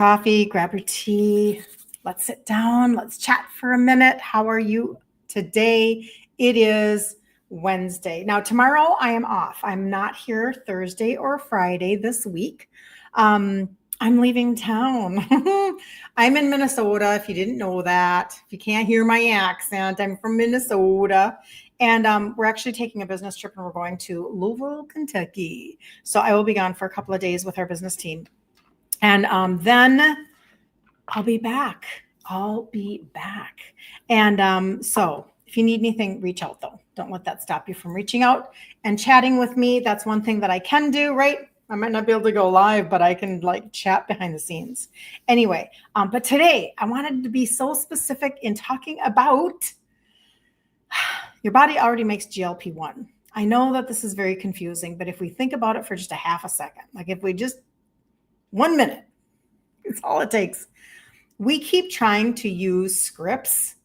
Coffee, grab your tea. Let's sit down. Let's chat for a minute. How are you today? It is Wednesday. Now, tomorrow I am off. I'm not here Thursday or Friday this week. I'm leaving town. I'm in Minnesota, if you didn't know that. If you can't hear my accent, I'm from Minnesota. And we're actually taking a business trip and we're going to Louisville, Kentucky. So I will be gone for a couple of days with our business team. And then I'll be back. And so if you need anything, reach out though. Don't let that stop you from reaching out and chatting with me. That's one thing that I can do, right? I might not be able to go live, but I can chat behind the scenes. Anyway, but today I wanted to be so specific in talking about your body already makes GLP-1. I know that this is very confusing, but if we think about it for just a half a second, if we just 1 minute, it's all it takes. We keep trying to use scripts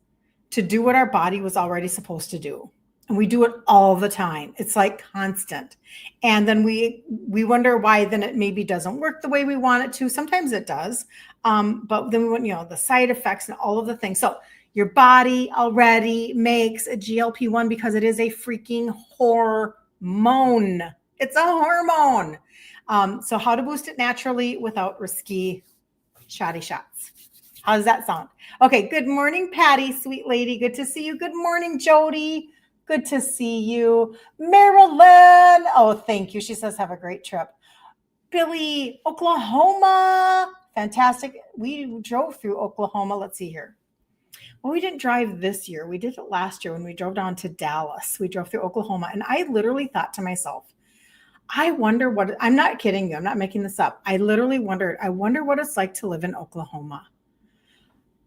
to do what our body was already supposed to do. And we do it all the time. It's constant. And then we wonder why then it maybe doesn't work the way we want it to. Sometimes it does. But then we want, the side effects and all of the things. So your body already makes a GLP-1 because it is a freaking hormone. It's a hormone. So how to boost it naturally without risky shoddy shots. How does that sound? Okay. Good morning, Patty, sweet lady. Good to see you. Good morning, Jody. Good to see you. Marilyn. Oh, thank you. She says, have a great trip. Billy, Oklahoma. Fantastic. We drove through Oklahoma. Let's see here. Well, we didn't drive this year. We did it last year when we drove down to Dallas. We drove through Oklahoma. And I literally thought to myself, I wonder I'm not kidding you. I'm not making this up. I literally wondered, I wonder what it's like to live in Oklahoma.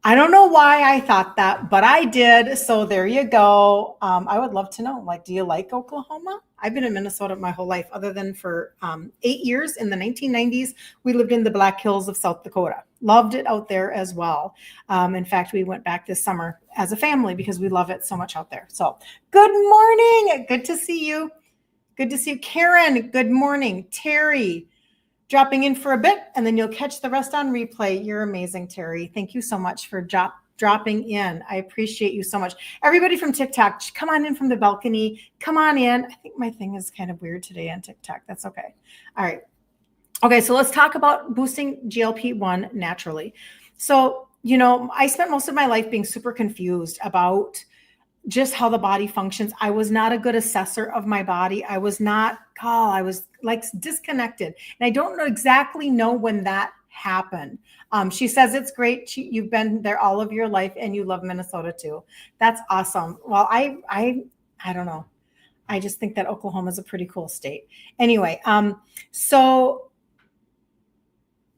I don't know why I thought that, but I did. So there you go. I would love to know, do you like Oklahoma? I've been in Minnesota my whole life, other than for 8 years in the 1990s. We lived in the Black Hills of South Dakota. Loved it out there as well. In fact, we went back this summer as a family because we love it so much out there. So good morning. Good to see you. Good to see you. Karen, good morning. Terry, dropping in for a bit, and then you'll catch the rest on replay. You're amazing, Terry. Thank you so much for dropping in. I appreciate you so much. Everybody from TikTok, come on in from the balcony. Come on in. I think my thing is kind of weird today on TikTok. That's okay. All right. Okay, so let's talk about boosting GLP-1 naturally. So, I spent most of my life being super confused about just how the body functions. I was not a good assessor of my body. I was disconnected. And I don't exactly know when that happened. She says it's great. You've been there all of your life and you love Minnesota too. That's awesome. Well, I don't know. I just think that Oklahoma is a pretty cool state. Anyway, so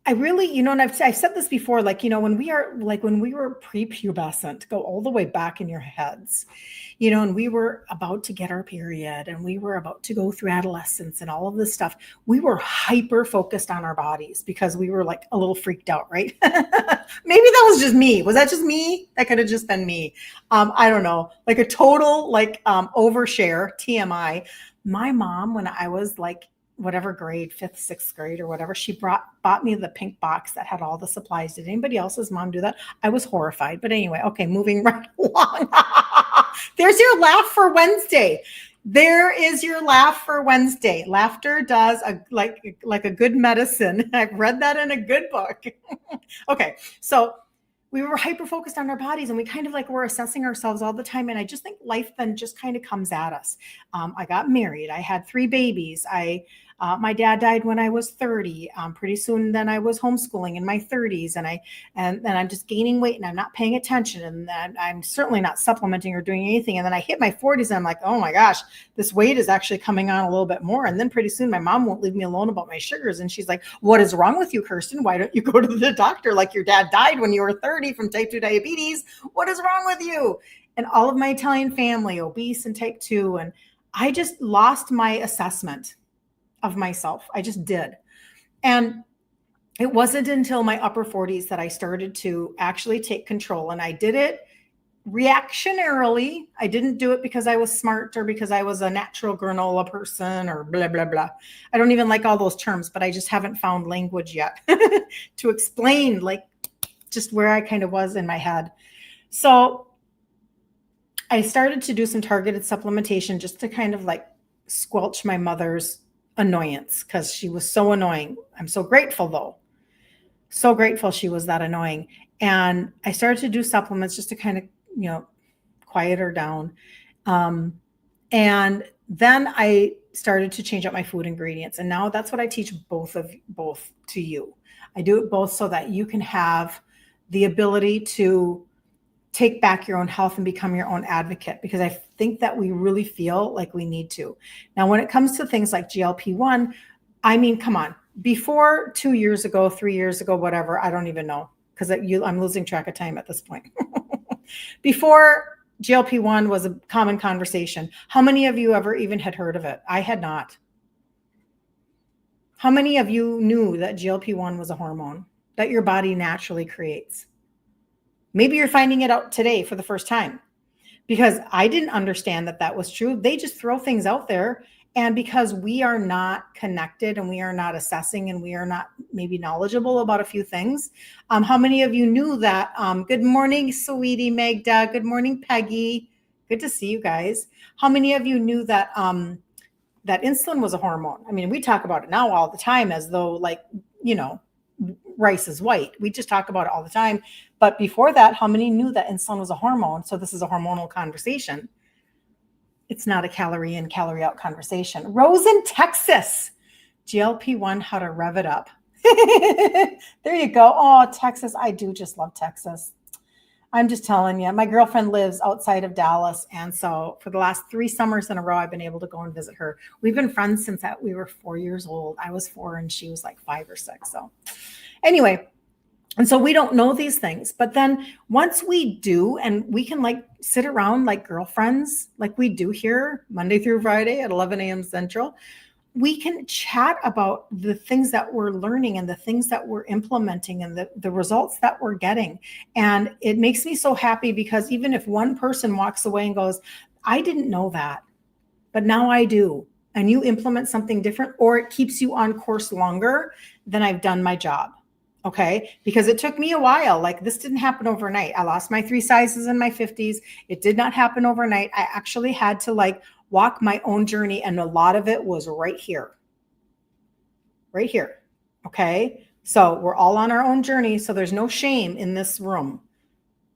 I really, and I've said this before, when we were prepubescent, go all the way back in your heads, and we were about to get our period and we were about to go through adolescence and all of this stuff, we were hyper focused on our bodies because we were a little freaked out, right? Maybe that was just me. Was that just me? That could have just been me. I don't know, a total overshare, TMI. My mom, when I was whatever grade, 5th, 6th grade or whatever, she bought me the pink box that had all the supplies. Did anybody else's mom do that? I was horrified. But anyway, okay, moving right along. There's your laugh for Wednesday. There is your laugh for Wednesday. Laughter does like a good medicine. I've read that in a good book. Okay, so we were hyper-focused on our bodies and we kind of were assessing ourselves all the time. And I just think life then just kind of comes at us. I got married. I had 3 babies. My dad died when I was 30. Pretty soon then I was homeschooling in my 30s and then I'm just gaining weight and I'm not paying attention. And then I'm certainly not supplementing or doing anything. And then I hit my 40s and I'm like, oh my gosh, this weight is actually coming on a little bit more. And then pretty soon my mom won't leave me alone about my sugars. And she's like, what is wrong with you, Kirsten? Why don't you go to the doctor? Your dad died when you were 30 from type 2 diabetes. What is wrong with you? And all of my Italian family, obese and type 2. And I just lost my assessment of myself. I just did. And it wasn't until my upper 40s that I started to actually take control. And I did it reactionarily. I didn't do it because I was smart or because I was a natural granola person or blah, blah, blah. I don't even like all those terms, but I just haven't found language yet to explain like just where I kind of was in my head. So I started to do some targeted supplementation just to kind of like squelch my mother's annoyance because she was so annoying. I'm so grateful though. So grateful she was that annoying. And I started to do supplements just to kind of, quiet her down. And then I started to change up my food ingredients. And now that's what I teach both to you. I do it both so that you can have the ability to take back your own health and become your own advocate, because I think that we really feel like we need to. Now, when it comes to things like GLP-1, I mean, come on, before 2 years ago, 3 years ago, whatever, I don't even know, because I'm losing track of time at this point. Before GLP-1 was a common conversation, how many of you ever even had heard of it? I had not. How many of you knew that GLP-1 was a hormone that your body naturally creates? Maybe you're finding it out today for the first time, because I didn't understand that that was true. They just throw things out there. And because we are not connected and we are not assessing and we are not maybe knowledgeable about a few things. How many of you knew that? Good morning, sweetie Magda. Good morning, Peggy. Good to see you guys. How many of you knew that that insulin was a hormone? I mean, we talk about it now all the time as though like, rice is white. We just talk about it all the time. But before that, how many knew that insulin was a hormone? So this is a hormonal conversation. It's not a calorie in, calorie out conversation. Rose in Texas, GLP-1, how to rev it up. There you go. Oh, Texas. I do just love Texas. I'm just telling you, my girlfriend lives outside of Dallas. And so for the last 3 summers in a row, I've been able to go and visit her. We've been friends since we were 4 years old. I was 4 and she was like 5 or 6. So anyway, and so we don't know these things, but then once we do, and we can like sit around like girlfriends, like we do here Monday through Friday at 11 a.m. Central, we can chat about the things that we're learning and the things that we're implementing and the results that we're getting. And it makes me so happy, because even if one person walks away and goes, I didn't know that, but now I do, and you implement something different, or it keeps you on course longer, then I've done my job. Okay. Because it took me a while. Like, this didn't happen overnight. I lost my 3 sizes in my 50s. It did not happen overnight. I actually had to like walk my own journey. And a lot of it was right here. Okay. So we're all on our own journey. So there's no shame in this room.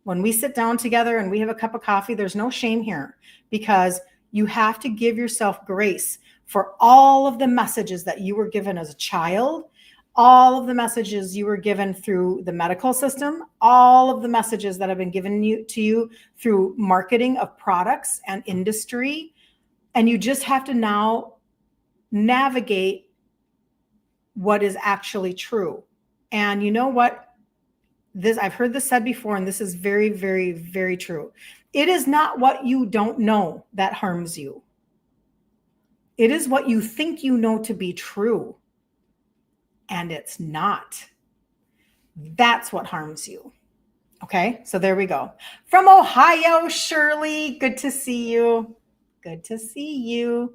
When we sit down together and we have a cup of coffee, there's no shame here, because you have to give yourself grace for all of the messages that you were given as a child, all of the messages you were given through the medical system, all of the messages that have been given to you through marketing of products and industry. And you just have to now navigate what is actually true. And you know what? I've heard this said before, and this is very, very, very true. It is not what you don't know that harms you. It is what you think you know to be true. And it's not. That's what harms you. Okay, so there we go. From Ohio, Shirley, good to see you. Good to see you.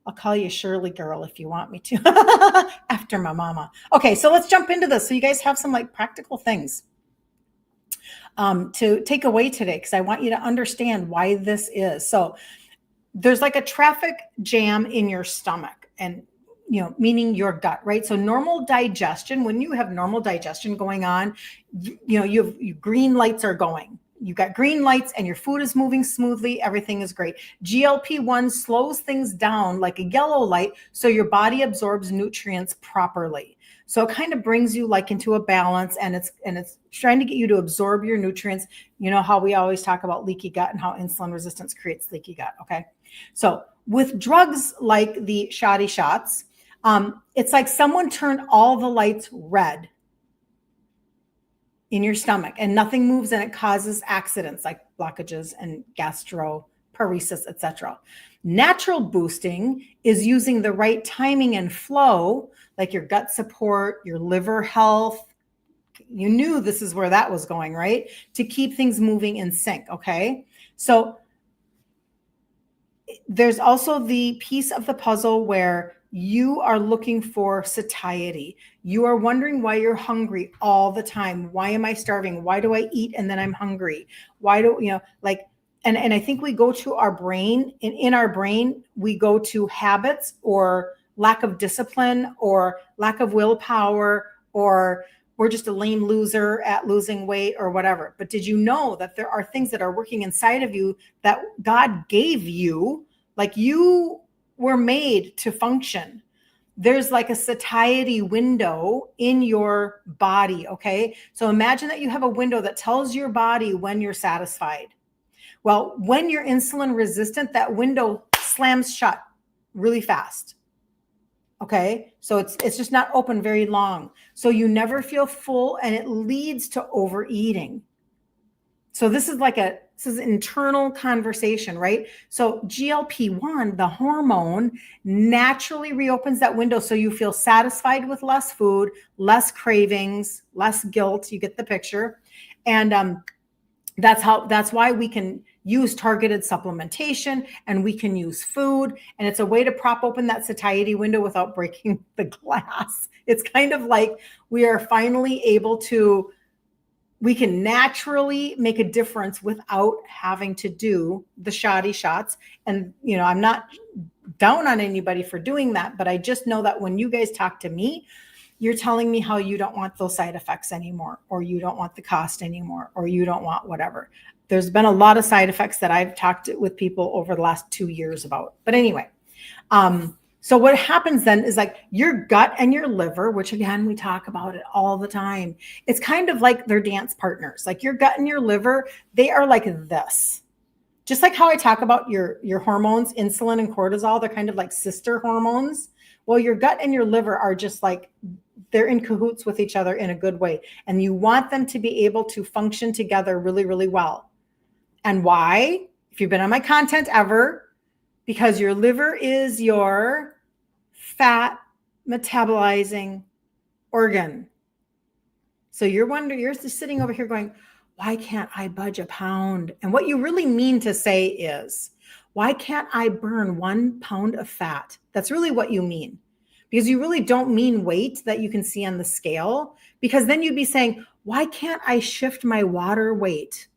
I'll call you Shirley girl if you want me to, after my mama. Okay, so let's jump into this. So you guys have some like practical things to take away today, because I want you to understand why this is. So there's like a traffic jam in your stomach, and meaning your gut, right? So normal digestion, when you have normal digestion going on, your green lights are going. You got green lights and your food is moving smoothly. Everything is great. GLP-1 slows things down like a yellow light, so your body absorbs nutrients properly. So it kind of brings you like into a balance, and it's trying to get you to absorb your nutrients. You know how we always talk about leaky gut and how insulin resistance creates leaky gut. Okay. So with drugs like the shoddy shots, it's like someone turned all the lights red in your stomach, and nothing moves, and it causes accidents like blockages and gastroparesis, etc. Natural boosting is using the right timing and flow, like your gut support, your liver health, you knew this is where that was going, right? To keep things moving in sync. Okay. So there's also the piece of the puzzle where you are looking for satiety. You are wondering why you're hungry all the time. Why am I starving? Why do I eat and then I'm hungry? Why do, and I think we go to our brain, and in our brain, we go to habits or lack of discipline or lack of willpower, or we're just a lame loser at losing weight or whatever. But did you know that there are things that are working inside of you that God gave you? Like, you were made to function. There's like a satiety window in your body. Okay. So imagine that you have a window that tells your body when you're satisfied. Well, when you're insulin resistant, that window slams shut really fast. Okay. So it's just not open very long. So you never feel full, and it leads to overeating. So this is an internal conversation, right? So GLP-1, the hormone, naturally reopens that window so you feel satisfied with less food, less cravings, less guilt. You get the picture. And that's why we can use targeted supplementation, and we can use food, and it's a way to prop open that satiety window without breaking the glass. It's kind of like we are finally able to, we can naturally make a difference without having to do the shoddy shots. And, I'm not down on anybody for doing that, but I just know that when you guys talk to me, you're telling me how you don't want those side effects anymore, or you don't want the cost anymore, or you don't want whatever. There's been a lot of side effects that I've talked with people over the last 2 years about. But anyway, so what happens then is like your gut and your liver, which again, we talk about it all the time. It's kind of like they're dance partners. Like your gut and your liver, they are like this. Just like how I talk about your hormones, insulin and cortisol, they're kind of like sister hormones. Well, your gut and your liver are just like, they're in cahoots with each other in a good way. And you want them to be able to function together really, really well. And why? If you've been on my content ever, because your liver is your fat metabolizing organ. So you're just sitting over here going, why can't I budge a pound? And what you really mean to say is, why can't I burn 1 pound of fat? That's really what you mean. Because you really don't mean weight that you can see on the scale, because then you'd be saying, why can't I shift my water weight?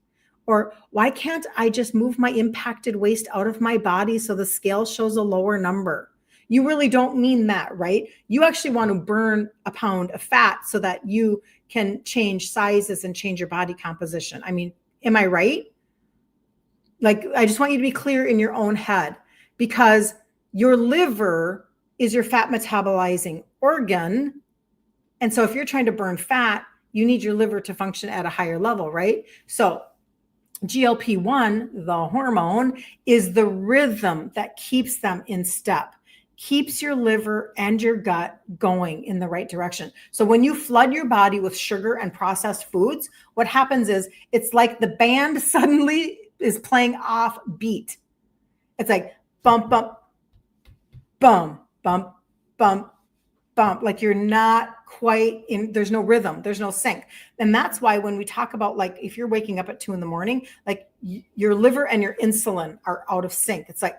Or why can't I just move my impacted waste out of my body so the scale shows a lower number? You really don't mean that, right? You actually want to burn a pound of fat so that you can change sizes and change your body composition. I mean, am I right? Like, I just want you to be clear in your own head, because your liver is your fat metabolizing organ. And so if you're trying to burn fat, you need your liver to function at a higher level, right? So GLP-1, the hormone, is the rhythm that keeps them in step, keeps your liver and your gut going in the right direction. So when you flood your body with sugar and processed foods, what happens is it's like the band suddenly is playing off beat. It's like bump, bump, bump, bump, bump, bump. Like you're not quite in, there's no rhythm, there's no sync. And that's why when we talk about, like, if you're waking up at 2 a.m, like your liver and your insulin are out of sync. It's like,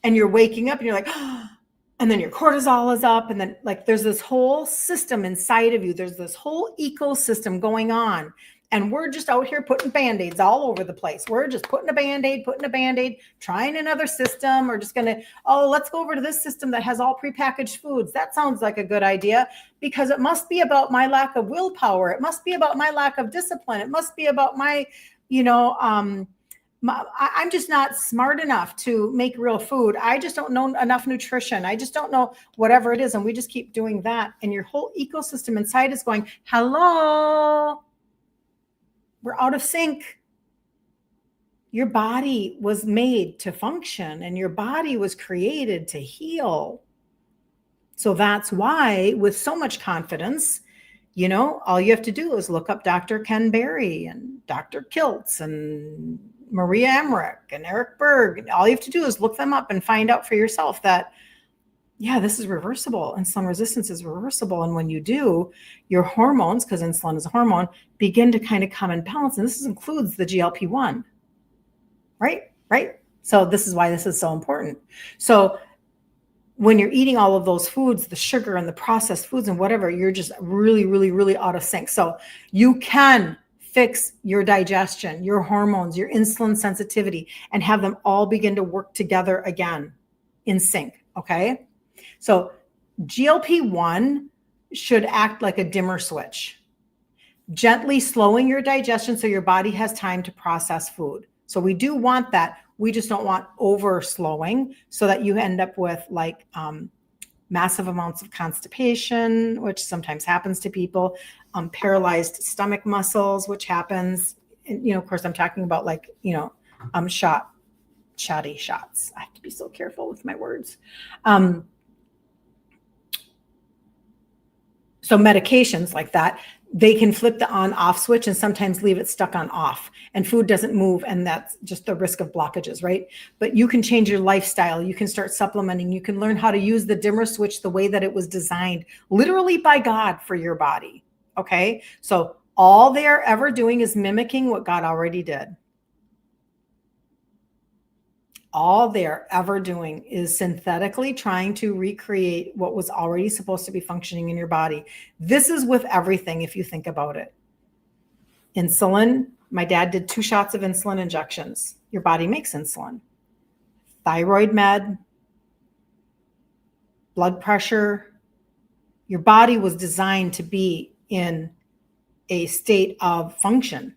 and you're waking up and you're like, and then your cortisol is up. And then like, there's this whole system inside of you. There's this whole ecosystem going on. And we're just out here putting Band-Aids all over the place. We're just putting a Band-Aid, trying another system. We're just going to, let's go over to this system that has all prepackaged foods. That sounds like a good idea, because it must be about my lack of willpower. It must be about my lack of discipline. It must be about my, I'm just not smart enough to make real food. I just don't know enough nutrition. I just don't know whatever it is. And we just keep doing that. And your whole ecosystem inside is going, hello, we're out of sync. Your body was made to function, and your body was created to heal. So that's why, with so much confidence, all you have to do is look up Dr. Ken Berry and Dr. Kiltz and Maria Emmerich and Eric Berg. All you have to do is look them up and find out for yourself that yeah, this is reversible. Insulin resistance is reversible. And when you do, your hormones, because insulin is a hormone, begin to kind of come in balance. And this includes the GLP-1, right? Right. So this is why this is so important. So when you're eating all of those foods, the sugar and the processed foods and whatever, you're just really, really, really out of sync. So you can fix your digestion, your hormones, your insulin sensitivity, and have them all begin to work together again in sync. Okay. So GLP-1 should act like a dimmer switch, gently slowing your digestion so your body has time to process food. So we do want that. We just don't want over slowing so that you end up with like massive amounts of constipation, which sometimes happens to people, paralyzed stomach muscles, which happens. And, of course, I'm talking about like, shoddy shots. I have to be so careful with my words. So medications like that, they can flip the on-off switch and sometimes leave it stuck on off, and food doesn't move, and that's just the risk of blockages, right? But you can change your lifestyle. You can start supplementing. You can learn how to use the dimmer switch the way that it was designed, literally by God, for your body, okay? So all they are ever doing is mimicking what God already did. All they're ever doing is synthetically trying to recreate what was already supposed to be functioning in your body. This is with everything, if you think about it. Insulin, my dad did 2 shots of insulin injections. Your body makes insulin. Thyroid med, blood pressure. Your body was designed to be in a state of function.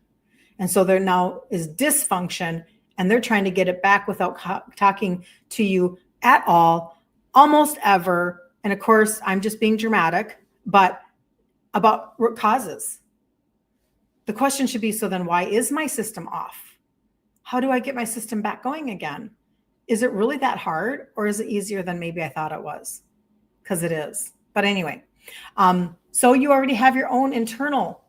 And so there now is dysfunction, and they're trying to get it back without talking to you at all, almost ever. And of course, I'm just being dramatic, but about root causes. The question should be, so then why is my system off? How do I get my system back going again? Is it really that hard, or is it easier than maybe I thought it was? Because it is. But anyway, so you already have your own internal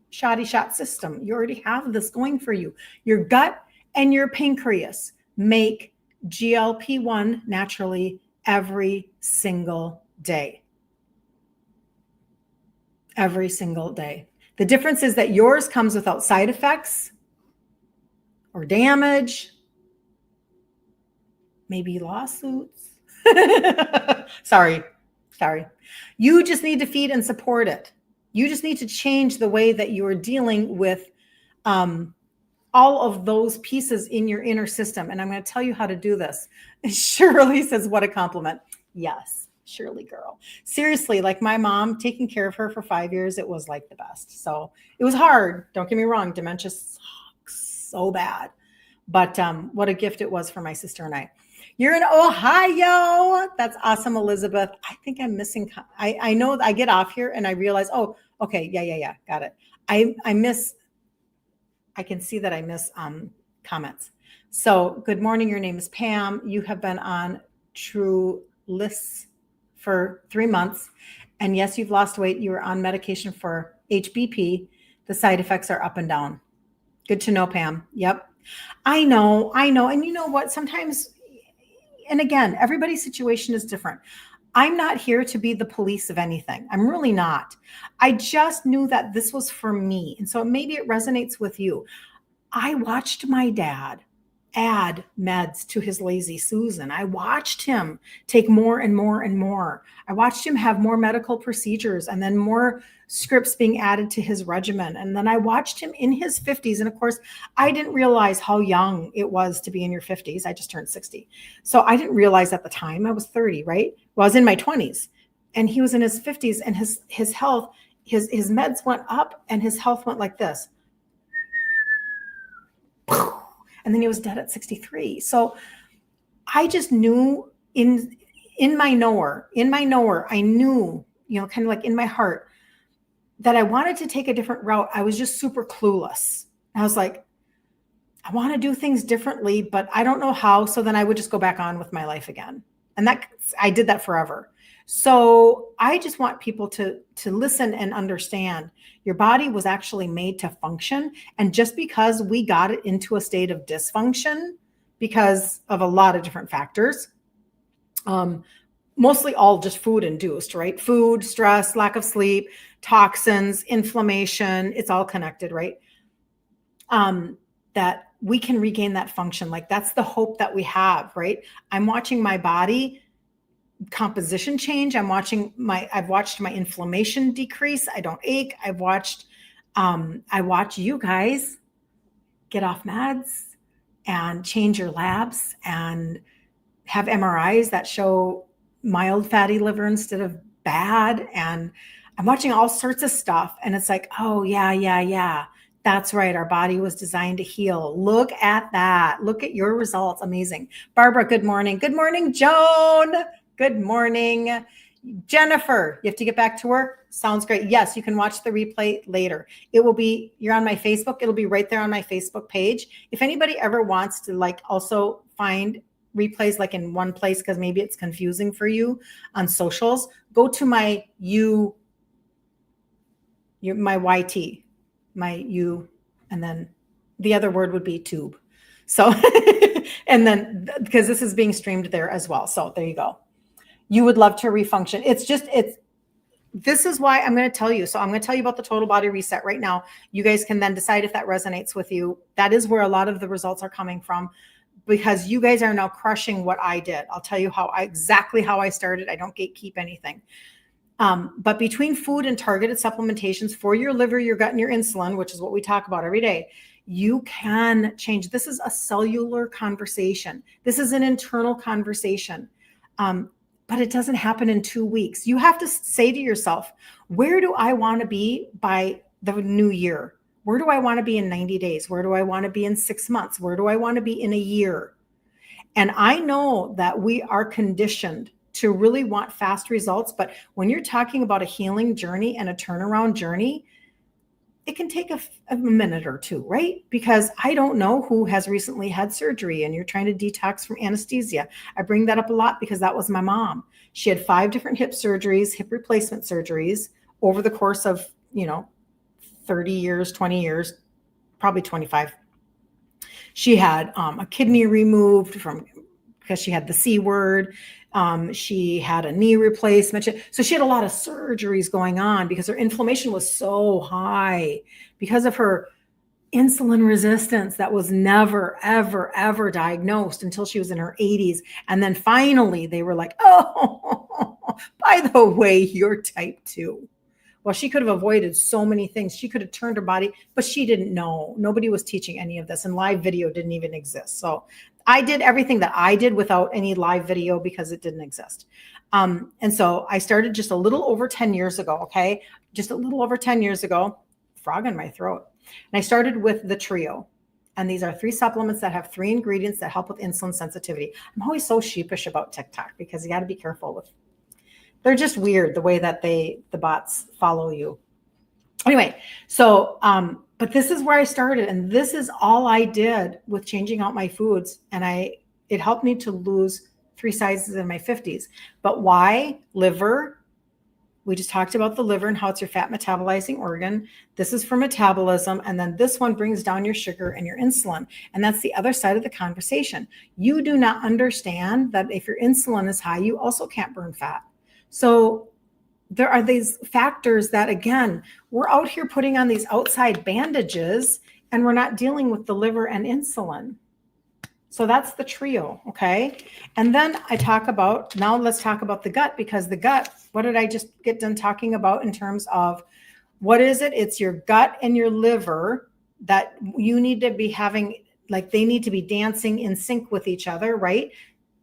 shoddy shot system. You already have this going for you. Your gut and your pancreas make GLP-1 naturally every single day. Every single day. The difference is that yours comes without side effects or damage, maybe lawsuits. Sorry. You just need to feed and support it. You just need to change the way that you are dealing with all of those pieces in your inner system. And I'm going to tell you how to do this. Shirley says, what a compliment. Yes, Shirley girl. Seriously, like my mom, taking care of her for 5 years, it was like the best. So it was hard. Don't get me wrong. Dementia sucks so bad. But what a gift it was for my sister and I. You're in Ohio. That's awesome, Elizabeth. I think I'm missing. I know I get off here and I realize, oh, okay. Yeah. Got it. I can see that I miss comments. So good morning. Your name is Pam. You have been on True Lists for 3 months. And yes, you've lost weight. You were on medication for HBP. The side effects are up and down. Good to know, Pam. Yep. I know. And you know what? Sometimes, and again, everybody's situation is different. I'm not here to be the police of anything. I'm really not. I just knew that this was for me. And so maybe it resonates with you. I watched my dad add meds to his Lazy Susan. I watched him take more and more and more. I watched him have more medical procedures and then more scripts being added to his regimen. And then I watched him in his 50s. And of course, I didn't realize how young it was to be in your 50s. I just turned 60. So I didn't realize at the time. I was 30, right? Well, I was in my 20s and he was in his 50s, and his health, his meds went up and his health went like this. And then he was dead at 63. So I just knew in my knower, I knew, kind of like in my heart, that I wanted to take a different route. I was just super clueless. I was like, I want to do things differently, but I don't know how. So then I would just go back on with my life again. And I did that forever. So I just want people to listen and understand your body was actually made to function. And just because we got it into a state of dysfunction because of a lot of different factors, mostly all just food induced, right? Food, stress, lack of sleep, toxins, inflammation, it's all connected, right? That we can regain that function. Like that's the hope that we have, right? I'm watching my body composition change. I've watched my inflammation decrease. I don't ache. I watch you guys get off meds and change your labs and have MRIs that show mild fatty liver instead of bad. And I'm watching all sorts of stuff. And it's like, oh yeah. That's right. Our body was designed to heal. Look at that. Look at your results. Amazing. Barbara, good morning. Good morning, Joan. Good morning. Jennifer, you have to get back to work. Sounds great. Yes, you can watch the replay later. You're on my Facebook. It'll be right there on my Facebook page. If anybody ever wants to like also find replays like in one place, because maybe it's confusing for you on socials, go to my YT, my U, and then the other word would be tube. So, and then because this is being streamed there as well. So there you go. You would love to refunction. This is why I'm going to tell you. So I'm going to tell you about the total body reset right now. You guys can then decide if that resonates with you. That is where a lot of the results are coming from, because you guys are now crushing what I did. I'll tell you exactly how I started. I don't gatekeep anything. But between food and targeted supplementations for your liver, your gut, and your insulin, which is what we talk about every day, you can change. This is a cellular conversation. This is an internal conversation. But it doesn't happen in 2 weeks. You have to say to yourself, where do I want to be by the new year? Where do I want to be in 90 days? Where do I want to be in 6 months? Where do I want to be in a year? And I know that we are conditioned to really want fast results. But when you're talking about a healing journey and a turnaround journey, it can take a minute or two, right? Because I don't know who has recently had surgery and you're trying to detox from anesthesia. I bring that up a lot because that was my mom. She had 5 different hip replacement surgeries over the course of, 30 years, 20 years, probably 25. She had a kidney removed because she had the C word. She had a knee replacement. So she had a lot of surgeries going on because her inflammation was so high because of her insulin resistance that was never, ever, ever diagnosed until she was in her 80s. And then finally they were like, oh, by the way, you're type 2. Well, she could have avoided so many things. She could have turned her body, but she didn't know. Nobody was teaching any of this, and live video didn't even exist. So I did everything that I did without any live video because it didn't exist. And so I started just a little over 10 years ago, okay? Just a little over 10 years ago, frog in my throat. And I started with the trio. And these are 3 supplements that have 3 ingredients that help with insulin sensitivity. I'm always so sheepish about TikTok because you got to be careful with, they're just weird the way that the bots follow you. Anyway, so, but this is where I started, and this is all I did with changing out my foods. And it helped me to lose 3 sizes in my 50s. But why? Liver. We just talked about the liver and how it's your fat metabolizing organ. This is for metabolism. And then this one brings down your sugar and your insulin. And that's the other side of the conversation. You do not understand that if your insulin is high, you also can't burn fat. So there are these factors that, again, we're out here putting on these outside bandages and we're not dealing with the liver and insulin. So that's the trio, okay? And then let's talk about the gut, because the gut, what did I just get done talking about in terms of what is it? It's your gut and your liver that you need to be having, like they need to be dancing in sync with each other, right?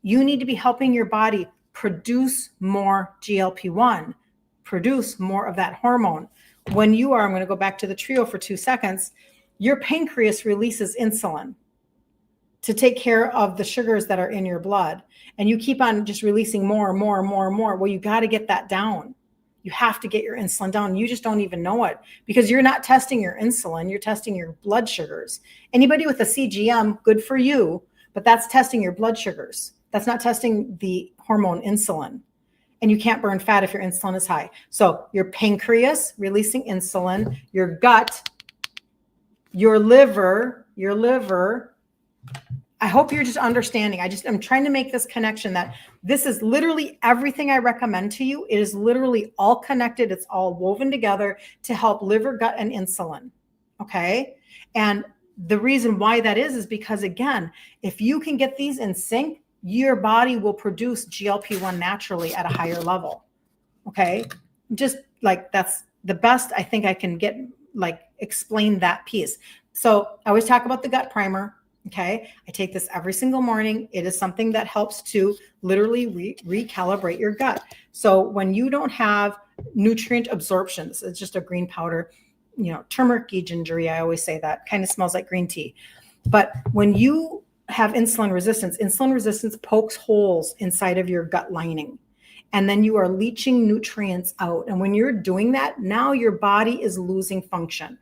You need to be helping your body produce more GLP-1, produce more of that hormone. I'm going to go back to the trio for 2 seconds. Your pancreas releases insulin to take care of the sugars that are in your blood. And you keep on just releasing more and more and more and more. Well, you got to get that down. You have to get your insulin down. You just don't even know it because you're not testing your insulin. You're testing your blood sugars. Anybody with a CGM, good for you, but that's testing your blood sugars. That's not testing the hormone insulin. And you can't burn fat if your insulin is high. So your pancreas releasing insulin, your gut, your liver I hope you're just understanding. I'm trying to make this connection that this is literally everything I recommend to you. It is literally all connected. It's all woven together to help liver, gut, and insulin. Okay. And the reason why that is because, again, if you can get these in sync, your body will produce GLP-1 naturally at a higher level. Okay. Just like that's the best I think I can get, like explain that piece. So I always talk about the gut primer. Okay. I take this every single morning. It is something that helps to literally recalibrate your gut. So when you don't have nutrient absorption, it's just a green powder, turmeric-y, gingery. I always say that kind of smells like green tea. But when you have insulin resistance pokes holes inside of your gut lining. And then you are leaching nutrients out. And when you're doing that, now your body is losing function.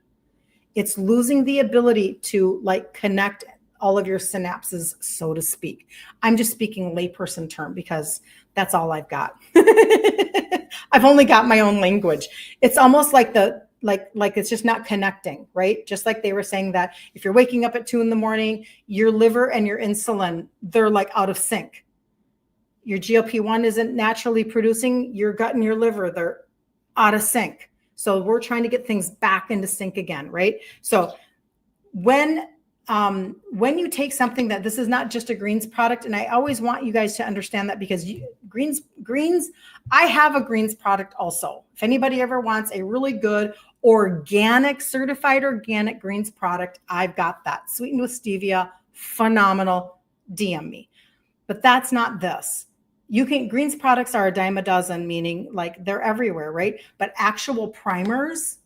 It's losing the ability to like connect all of your synapses, so to speak. I'm just speaking layperson term because that's all I've got. I've only got my own language. It's almost like like it's just not connecting, right? Just like they were saying that if you're waking up at 2 a.m, your liver and your insulin, they're like out of sync. Your GLP-1 isn't naturally producing, your gut and your liver, they're out of sync. So we're trying to get things back into sync again, right? So when you take something that this is not just a greens product, and I always want you guys to understand that because greens, I have a greens product also. If anybody ever wants a really good certified organic greens product, I've got that. Sweetened with stevia, phenomenal, DM me. But that's not this. Greens products are a dime a dozen, meaning like they're everywhere, right? But actual primers,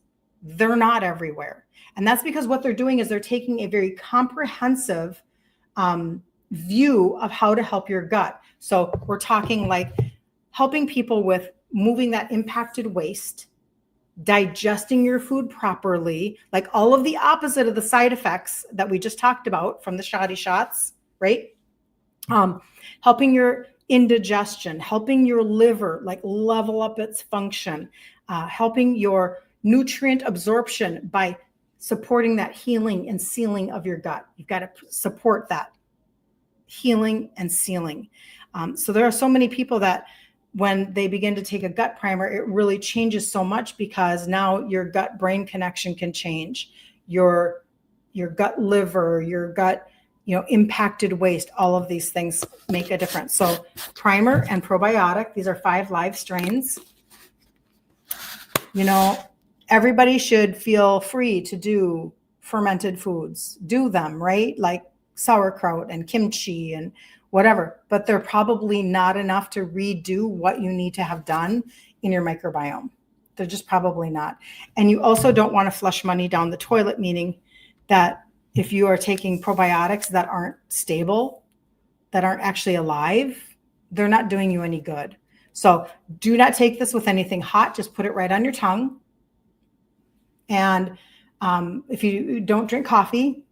they're not everywhere. And that's because what they're doing is they're taking a very comprehensive view of how to help your gut. So we're talking like helping people with moving that impacted waste, digesting your food properly, like all of the opposite of the side effects that we just talked about from the shoddy shots, right? Helping your indigestion, helping your liver like level up its function, helping your nutrient absorption by supporting that healing and sealing of your gut. You've got to support that healing and sealing. So there are so many people that when they begin to take a gut primer, it really changes so much because now your gut brain connection can change. Your gut liver, your gut, impacted waste, all of these things make a difference. So primer and probiotic, these are 5 live strains. Everybody should feel free to do fermented foods, do them, right? Like sauerkraut and kimchi and whatever, but they're probably not enough to redo what you need to have done in your microbiome. They're just probably not. And you also don't want to flush money down the toilet, meaning that if you are taking probiotics that aren't stable, that aren't actually alive, they're not doing you any good. So do not take this with anything hot. Just put it right on your tongue. And if you don't drink coffee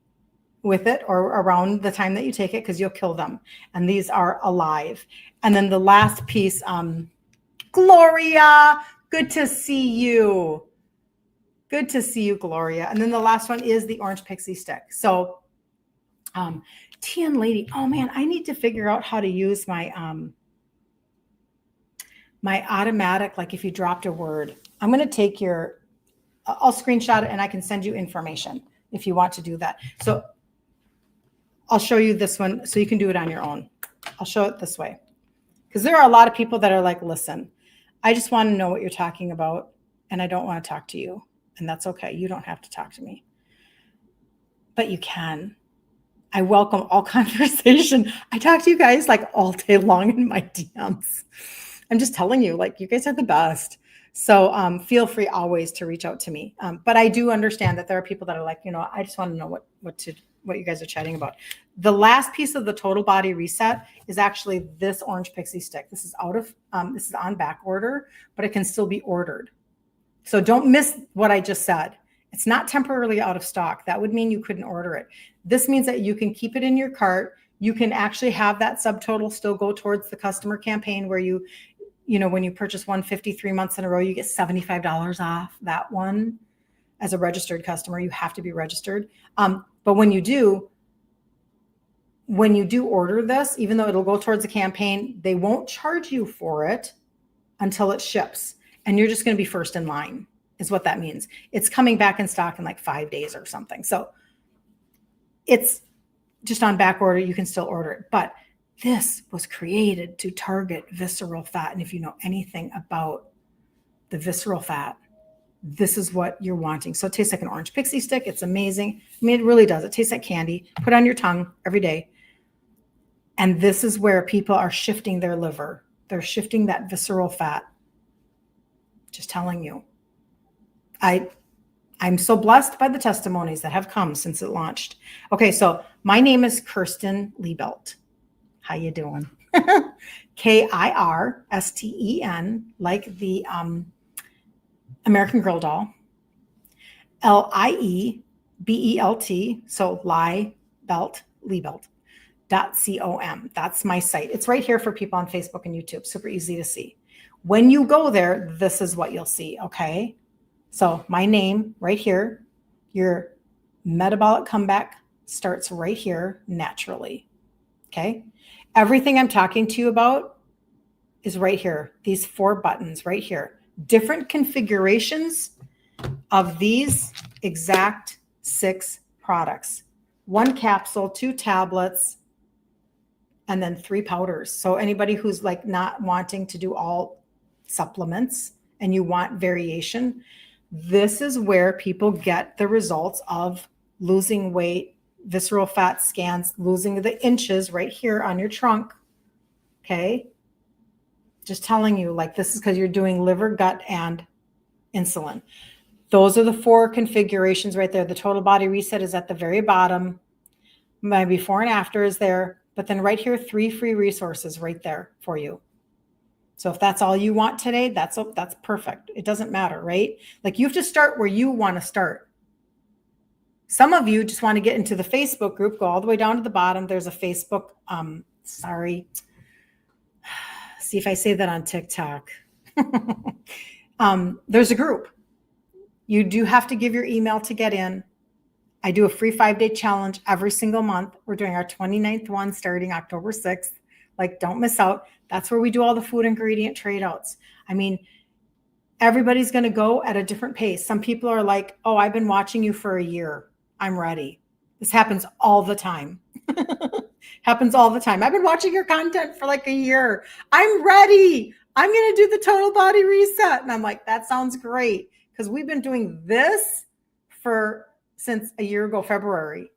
with it or around the time that you take it, because you'll kill them. And these are alive. And then the last piece, Gloria, good to see you. Good to see you, Gloria. And then the last one is the orange pixie stick. So TN Lady, oh man, I need to figure out how to use my my automatic, like if you dropped a word. I'm going to take I'll screenshot it and I can send you information if you want to do that. So I'll show you this one so you can do it on your own. I'll show it this way. Because there are a lot of people that are like, listen, I just want to know what you're talking about and I don't want to talk to you. And that's okay. You don't have to talk to me. But you can. I welcome all conversation. I talk to you guys like all day long in my DMs. I'm just telling you, like, you guys are the best. So feel free always to reach out to me. But I do understand that there are people that are like, I just want to know what you guys are chatting about. The last piece of the total body reset is actually this orange pixie stick. This is this is on back order, but it can still be ordered. So don't miss what I just said. It's not temporarily out of stock. That would mean you couldn't order it. This means that you can keep it in your cart. You can actually have that subtotal still go towards the customer campaign where when you purchase 153 months in a row, you get $75 off that one. As a registered customer, you have to be registered. But when you do, when you do order this, even though it'll go towards a campaign, they won't charge you for it until it ships. And you're just going to be first in line, is what that means. It's coming back in stock in like 5 days or something. So it's just on back order. You can still order it. But this was created to target visceral fat. And if you know anything about the visceral fat, this is what you're wanting. So it tastes like an orange pixie stick. It's amazing. I mean, it really does. It tastes like candy. Put it on your tongue every day. And this is where people are shifting their liver. They're shifting that visceral fat. Just telling you. I'm so blessed by the testimonies that have come since it launched. Okay, so my name is Kirsten Liebelt. How you doing? Kirsten, like the American Girl doll. Liebelt, so Liebelt.com. That's my site. It's right here for people on Facebook and YouTube. Super easy to see. When you go there, this is what you'll see, okay? So my name right here, your metabolic comeback starts right here naturally, okay? Everything I'm talking to you about is right here. These 4 buttons right here. Different configurations of these exact 6 products. 1 capsule, 2 tablets, and then 3 powders. So anybody who's like not wanting to do all supplements and you want variation, this is where people get the results of losing weight, visceral fat scans, losing the inches right here on your trunk. Okay. Just telling you, like, this is because you're doing liver, gut, and insulin. Those are the 4 configurations right there. The total body reset is at the very bottom. My before and after is there. But then right here, 3 free resources right there for you. So if that's all you want today, that's perfect. It doesn't matter, right? Like, you have to start where you want to start. Some of you just want to get into the Facebook group, go all the way down to the bottom. There's a Facebook, see if I say that on TikTok. There's a group. You do have to give your email to get in. I do a free 5-day challenge every single month. We're doing our 29th one starting October 6th. Like, don't miss out. That's where we do all the food ingredient trade outs. I mean, everybody's going to go at a different pace. Some people are like, oh, I've been watching you for a year. I'm ready. This happens all the time. Happens all the time. I've been watching your content for like a year. I'm ready. I'm going to do the total body reset. And I'm like, that sounds great. Because we've been doing this since a year ago, February.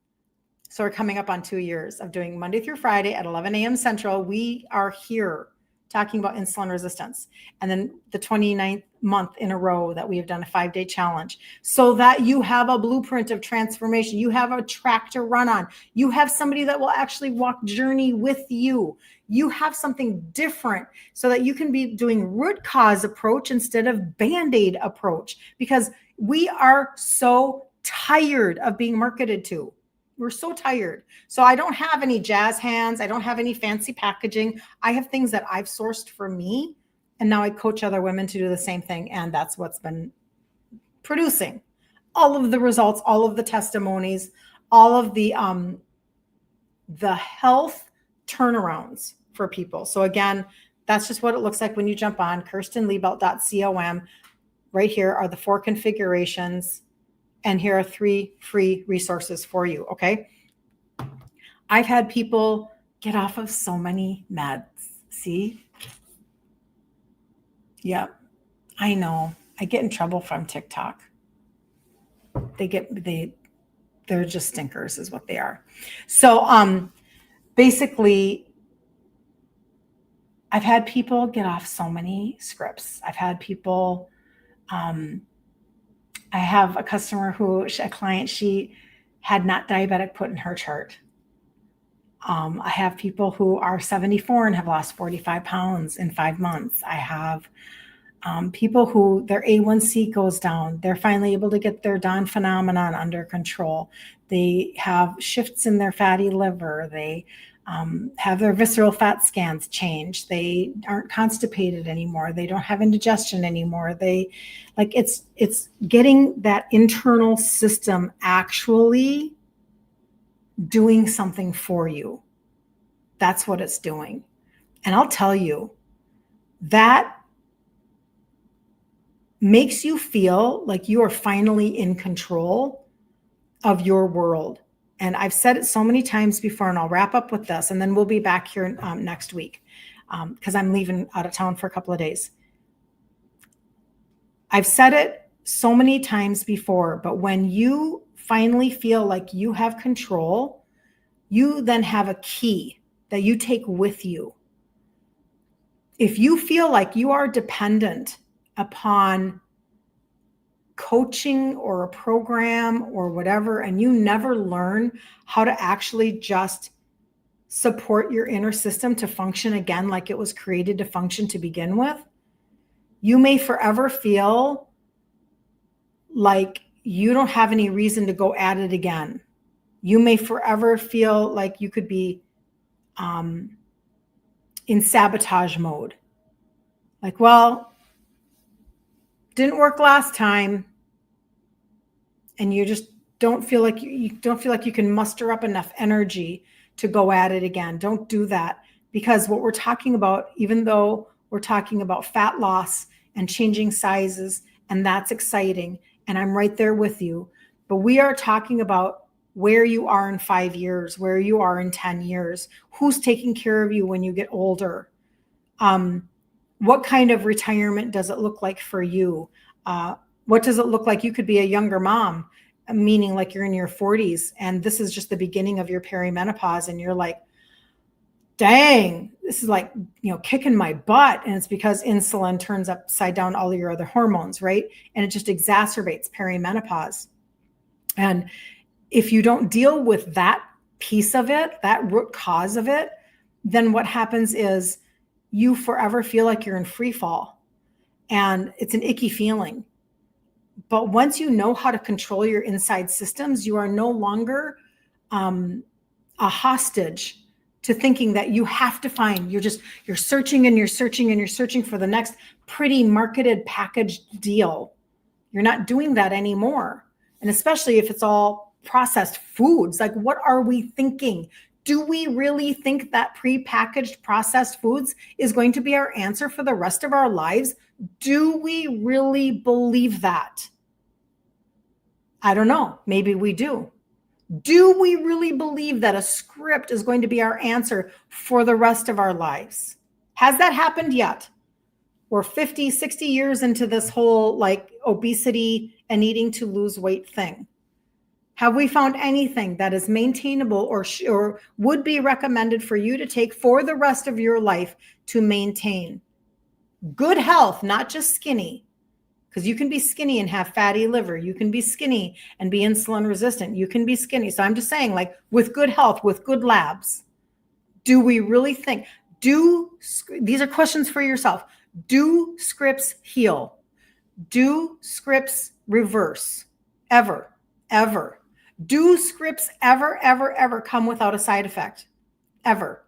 So we're coming up on 2 years of doing Monday through Friday at 11 a.m. Central. We are here talking about insulin resistance. And then the 29th month in a row that we have done a 5-day challenge, so that you have a blueprint of transformation. You have a track to run on. You have somebody that will actually walk journey with you. You have something different so that you can be doing root cause approach instead of Band-Aid approach, because we are so tired of being marketed to. We're so tired. So I don't have any jazz hands. I don't have any fancy packaging. I have things that I've sourced for me. And now I coach other women to do the same thing. And that's what's been producing all of the results, all of the testimonies, all of the health turnarounds for people. So again, that's just what it looks like when you jump on KirstenLiebelt.com. Right here are the 4 configurations. And here are 3 free resources for you, okay? I've had people get off of so many meds. See? Yep, I know. I get in trouble from TikTok. They're just stinkers is what they are. So basically, I've had people get off so many scripts. I've had people... I have a customer a client, she had not diabetic put in her chart. I have people who are 74 and have lost 45 pounds in 5 months. I have people who their A1C goes down. They're finally able to get their Dawn phenomenon under control. They have shifts in their fatty liver. They have their visceral fat scans change. They aren't constipated anymore. They don't have indigestion anymore. It's getting that internal system actually doing something for you. That's what it's doing. And I'll tell you, that makes you feel like you are finally in control of your world. And I've said it so many times before, and I'll wrap up with this, and then we'll be back here next week because I'm leaving out of town for a couple of days. I've said it so many times before, but when you finally feel like you have control, you then have a key that you take with you. If you feel like you are dependent upon coaching or a program or whatever, and you never learn how to actually just support your inner system to function again like it was created to function to begin with, you may forever feel like you don't have any reason to go at it again. You may forever feel like you could be in sabotage mode. Like, well, didn't work last time. And you just don't feel like you don't feel like you can muster up enough energy to go at it again. Don't do that, because what we're talking about, even though we're talking about fat loss and changing sizes, and that's exciting, and I'm right there with you, but we are talking about where you are in 5 years, where you are in 10 years, who's taking care of you when you get older. What kind of retirement does it look like for you? What does it look like? You could be a younger mom, meaning like you're in your 40s, and this is just the beginning of your perimenopause, and you're like, dang, this is like, kicking my butt. And it's because insulin turns upside down all of your other hormones, right? And it just exacerbates perimenopause. And if you don't deal with that piece of it, that root cause of it, then what happens is you forever feel like you're in free fall, and it's an icky feeling. But once you know how to control your inside systems, you are no longer a hostage to thinking that you have to find, you're searching and you're searching and you're searching for the next pretty marketed packaged deal. You're not doing that anymore. And especially if it's all processed foods, like, what are we thinking? Do we really think that prepackaged processed foods is going to be our answer for the rest of our lives? Do we really believe that? I don't know. Maybe we do. Do we really believe that a script is going to be our answer for the rest of our lives? Has that happened yet? We're 50, 60 years into this whole like obesity and needing to lose weight thing. Have we found anything that is maintainable or would be recommended for you to take for the rest of your life to maintain good health, not just skinny? Because you can be skinny and have fatty liver. You can be skinny and be insulin resistant. You can be skinny. So I'm just saying, like, with good health, with good labs, do we really think, these are questions for yourself. Do scripts heal? Do scripts reverse? Ever? Do scripts ever come without a side effect? Ever?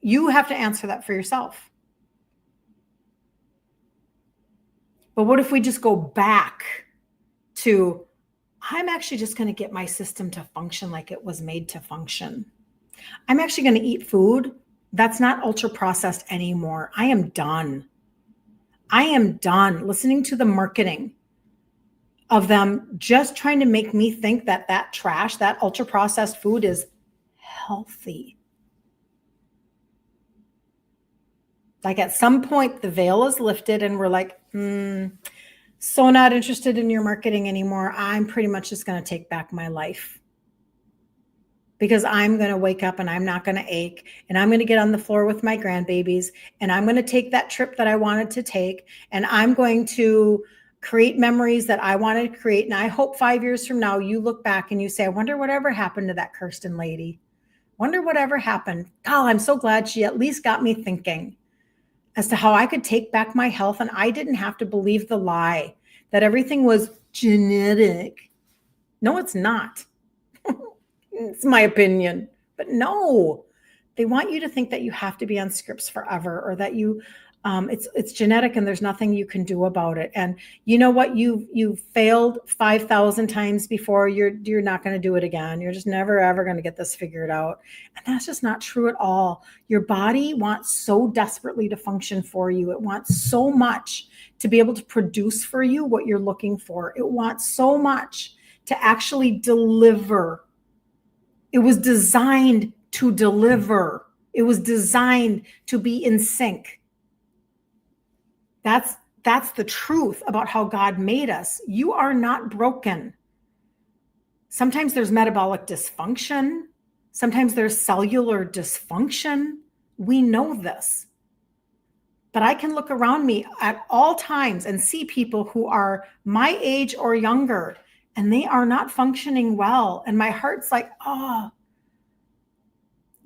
You have to answer that for yourself. But what if we just go back to, I'm actually just going to get my system to function like it was made to function. I'm actually going to eat food that's not ultra processed anymore. I am done listening to the marketing of them just trying to make me think that trash, that ultra processed food is healthy. Like, at some point the veil is lifted and we're like, so not interested in your marketing anymore. I'm pretty much just going to take back my life, because I'm going to wake up and I'm not going to ache, and I'm going to get on the floor with my grandbabies, and I'm going to take that trip that I wanted to take, and I'm going to create memories that I wanted to create. And I hope 5 years from now, you look back and you say, I wonder whatever happened to that Kirsten lady. Wonder whatever happened. God, I'm so glad she at least got me thinking as to how I could take back my health, and I didn't have to believe the lie that everything was genetic. No, it's not. It's my opinion, but no, they want you to think that you have to be on scripts forever, or that you It's genetic, and there's nothing you can do about it. And you know what? You've failed 5,000 times before. You're not going to do it again. You're just never ever going to get this figured out. And that's just not true at all. Your body wants so desperately to function for you. It wants so much to be able to produce for you what you're looking for. It wants so much to actually deliver. It was designed to deliver. It was designed to be in sync. That's the truth about how God made us. You are not broken. Sometimes there's metabolic dysfunction. Sometimes there's cellular dysfunction. We know this. But I can look around me at all times and see people who are my age or younger, and they are not functioning well. And my heart's like, oh,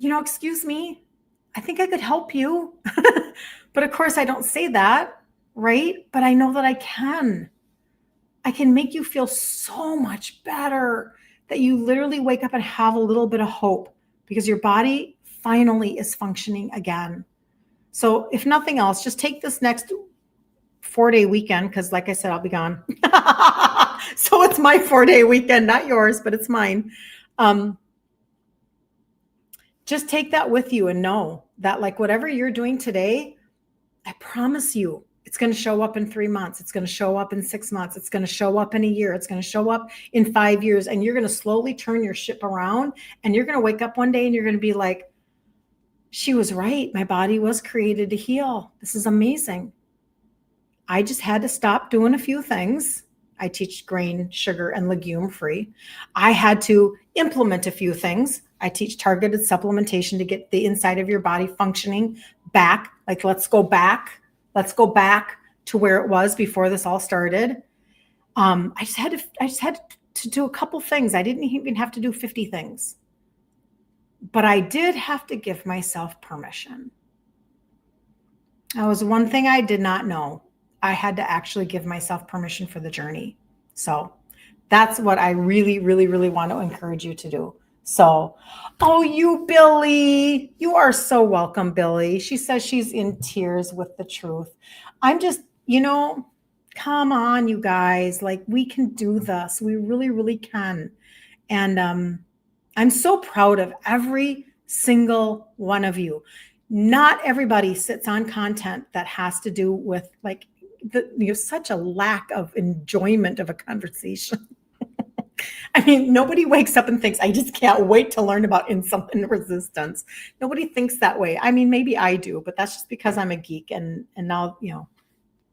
excuse me, I think I could help you. But of course, I don't say that. Right? But I know that I can make you feel so much better that you literally wake up and have a little bit of hope because your body finally is functioning again. So if nothing else, just take this next 4-day weekend, because like I said, I'll be gone. So it's my 4-day weekend, not yours, but it's mine. Just take that with you and know that like whatever you're doing today, I promise you, it's going to show up in 3 months. It's going to show up in 6 months. It's going to show up in a year. It's going to show up in 5 years. And you're going to slowly turn your ship around. And you're going to wake up one day and you're going to be like, she was right. My body was created to heal. This is amazing. I just had to stop doing a few things. I teach grain, sugar, and legume free. I had to implement a few things. I teach targeted supplementation to get the inside of your body functioning back. Like, let's go back. Let's go back to where it was before this all started. I just had to do a couple things. I didn't even have to do 50 things, but I did have to give myself permission. That was one thing I did not know. I had to actually give myself permission for the journey. So that's what I really, really, really want to encourage you to do. So, oh, you, Billy, you are so welcome, Billy. She says she's in tears with the truth. I'm just, come on, you guys, like we can do this. We really, really can. And I'm so proud of every single one of you. Not everybody sits on content that has to do with like, such a lack of enjoyment of a conversation. I mean, nobody wakes up and thinks, I just can't wait to learn about insulin resistance. Nobody thinks that way. I mean, maybe I do, but that's just because I'm a geek. And now,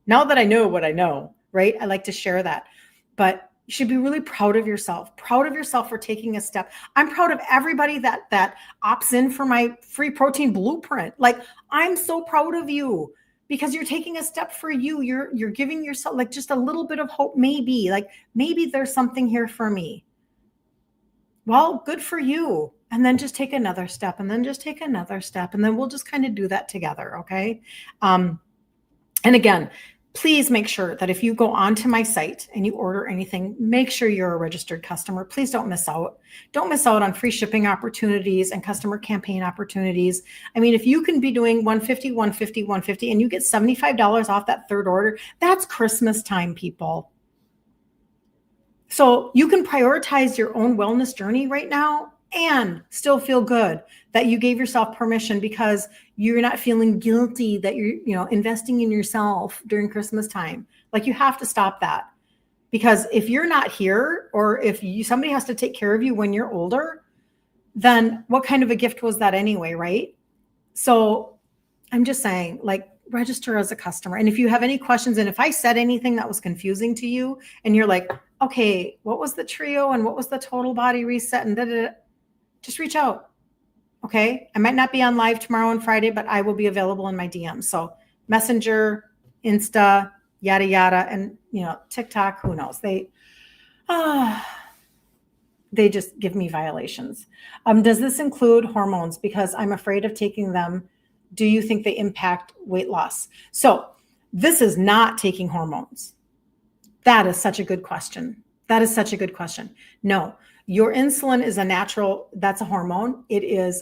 now that I know what I know, right? I like to share that. But you should be really proud of yourself for taking a step. I'm proud of everybody that opts in for my free protein blueprint. Like, I'm so proud of you. Because you're taking a step for you. You're giving yourself like just a little bit of hope, maybe there's something here for me. Well, good for you. And then just take another step, and then just take another step. And then we'll just kind of do that together. Okay. And again, please make sure that if you go onto my site and you order anything, make sure you're a registered customer. Please don't miss out. Don't miss out on free shipping opportunities and customer campaign opportunities. I mean, if you can be doing 150, 150, 150, and you get $75 off that third order, that's Christmas time, people. So you can prioritize your own wellness journey right now and still feel good that you gave yourself permission because you're not feeling guilty that you're, investing in yourself during Christmas time. Like, you have to stop that, because if you're not here, or if somebody has to take care of you when you're older, then what kind of a gift was that anyway, right? So I'm just saying, like, register as a customer. And if you have any questions, and if I said anything that was confusing to you and you're like, okay, what was the trio and what was the total body reset and just reach out. Okay. I might not be on live tomorrow and Friday, but I will be available in my DMs. So Messenger, Insta, yada, yada. And, TikTok, who knows? They just give me violations. Does this include hormones? Because I'm afraid of taking them. Do you think they impact weight loss? So this is not taking hormones. That is such a good question. No, your insulin is a natural, that's a hormone. It is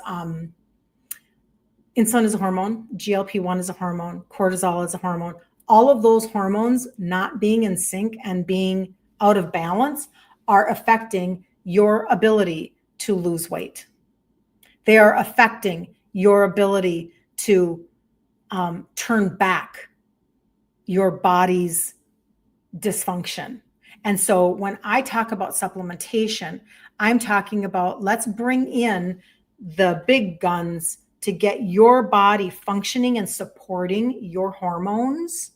Insulin is a hormone. GLP-1 is a hormone. Cortisol is a hormone. All of those hormones not being in sync and being out of balance are affecting your ability to lose weight. They are affecting your ability to turn back your body's dysfunction. And so when I talk about supplementation, I'm talking about let's bring in the big guns to get your body functioning and supporting your hormones